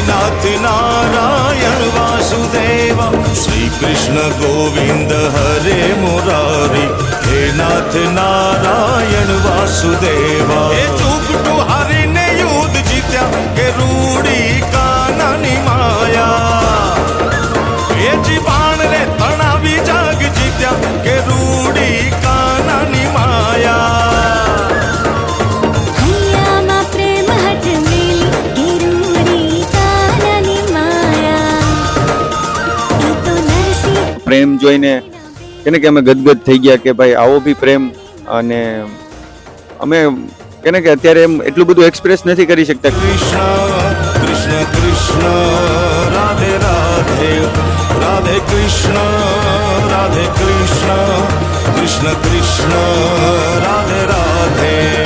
नाथ नारायण वासुदेव, श्री कृष्ण गोविंद हरे मुरारी, हे नाथ नारायण वासुदेवा। हे चुकटू हरि ने युद्ध जीत्या के रूड़ी कानानी माया, हे जीवान रे तणावी जाग जीत्या के रूड़ी कानानी माया। પ્રેમ જોઈને કેને કે અમે ગદગદ થઈ ગયા કે ભાઈ આવો બી પ્રેમ, અને અમે કેને કે અત્યારે એમ એટલું બધું એક્સપ્રેસ નથી કરી શકતા। કૃષ્ણ કૃષ્ણ કૃષ્ણ રાધે રાધે, રાધે કૃષ્ણ રાધે કૃષ્ણ, કૃષ્ણ કૃષ્ણ રાધે રાધે।